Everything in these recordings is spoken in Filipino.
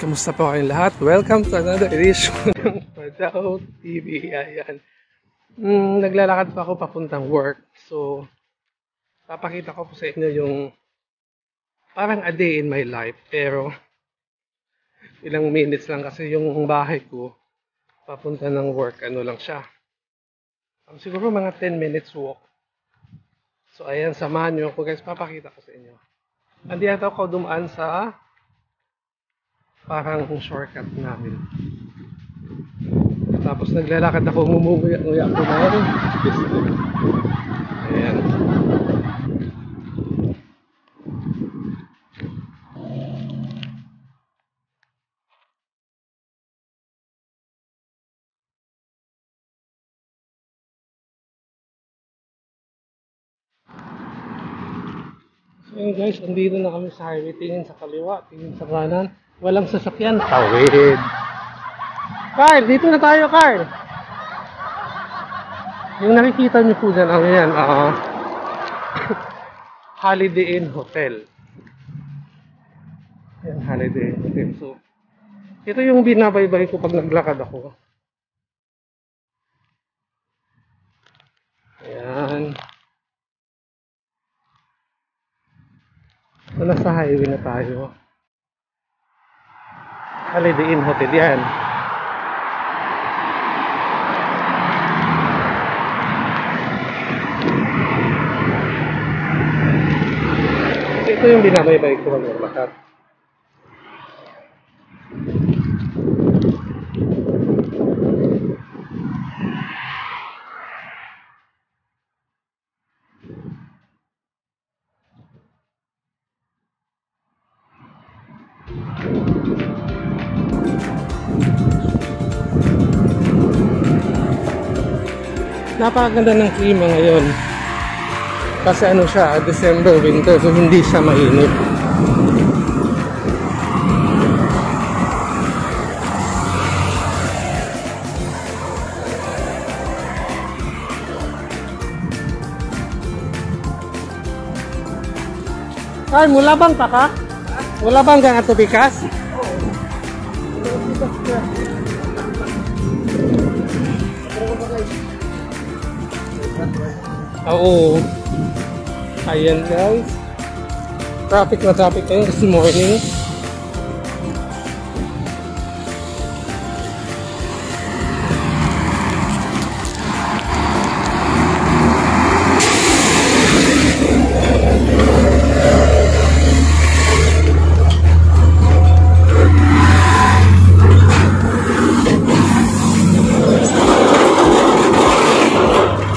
Kamusta po kayong lahat? Welcome to another edition ng Padao TV. Ayan. Naglalakad pa ako papuntang work. So, papakita ko po sa inyo yung parang a day in my life. Pero, ilang minutes lang kasi yung bahay ko papunta ng work. Ano lang siya. Siguro mga 10 minutes walk. So, ayan. Samahan nyo ako guys. Papakita ko sa inyo. Andito ako dumaan sa parang shortcut namin. Tapos naglalakad ako, ngumuya-nguya ako na rin. Ayan. So yun guys, andito na kami sa highway. Tingin sa kaliwa, tingin sa kanan. Walang sasakyan. Tawid. Carl, dito na tayo, Carl. Yung nakikita niyo po dyan, ang yan, Holiday Inn Hotel. Yan, Holiday Inn Hotel. So, ito yung binabaybay ko pag naglakad ako. Ayan. So, nasa highway na tayo. Holiday Inn Hotel yan. Ito yung binabaybay ko ng lahat. Napakaganda ng klima ngayon. Kasi ano siya, December winter, so hindi siya mainit. Ay, mula bang pa ka? Wala bang gang ato bikas? Oo. Ayan guys. Traffic na traffic ngayon kasi morning.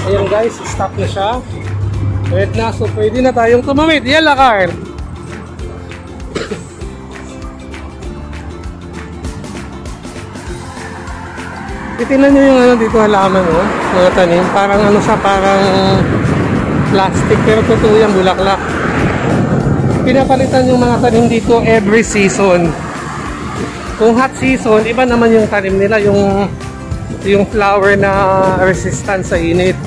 Ayan guys, stop na siya. Red na, so pwede na tayong tumamid. Yala, Carl! Titinan nyo yung ano dito halaman, oh. Mga tanim. Parang ano siya, parang plastic. Pero totoo yung bulaklak. Pinapalitan yung mga tanim dito every season. Kung hot season, iba naman yung tanim nila. Yung flower na resistant sa init.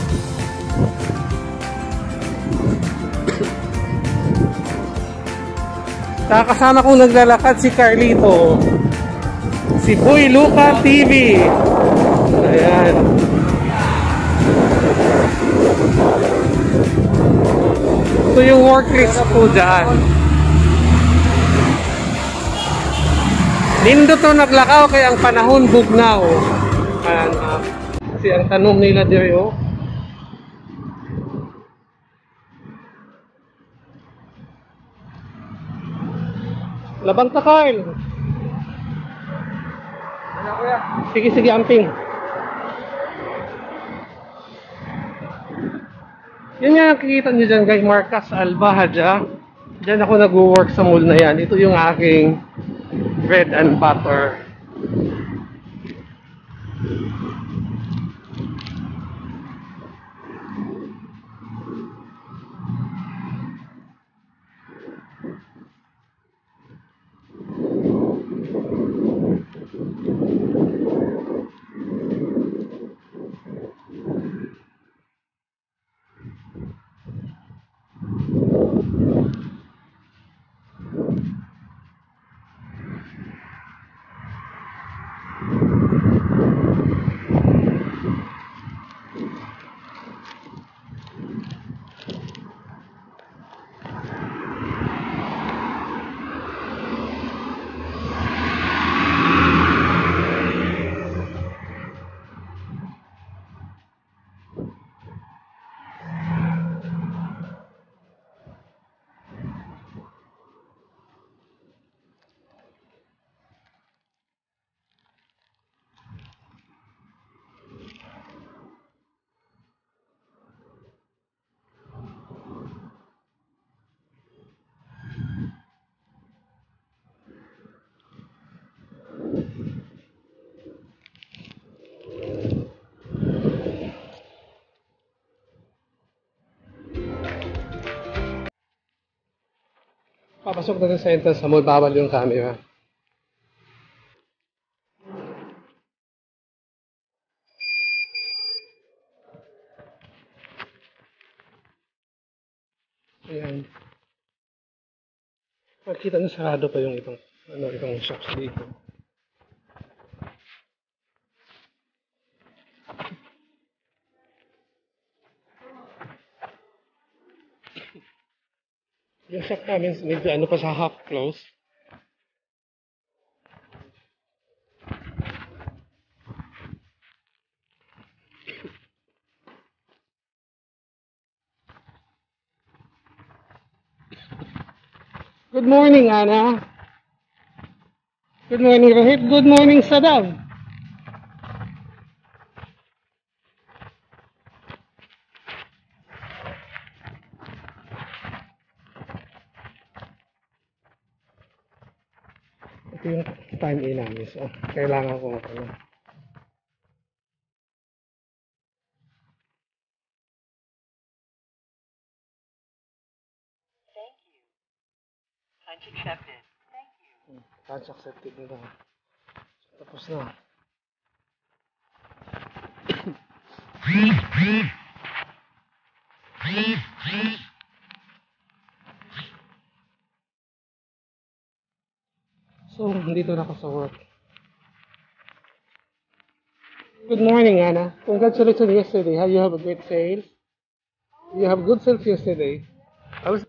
Kasama kong naglalakad si Carlito, si Boy Luca TV. Ayan. Ito yung worklist po dyan. Nindo to naglakaw kaya ang panahon bugnaw. Ayan, kasi ang tanong nila dito, labang ka, Carl. Sige, sige, amping. Yan nga nakikita nyo dyan, guys. Marcas Albahadja. Dyan ako nag-work sa mall na yan. Ito yung aking bread and butter. Papasok na sa entrance sa mall, bawal yung camera. Ayan. Makikita na sarado pa yung itong shops dito. Yung shop namin, medyo pa sa half close. Good morning, Ana. Good morning, Rohit. Good morning, Saddam. Ito yung time in namin. So, kailangan ko Lunch accepted. Thank you. Lunch accepted na. Tapos na. So, dito na ako sa work. Good morning, Anna. Congratulations yesterday. You have a great sales. You have good sales yesterday. I was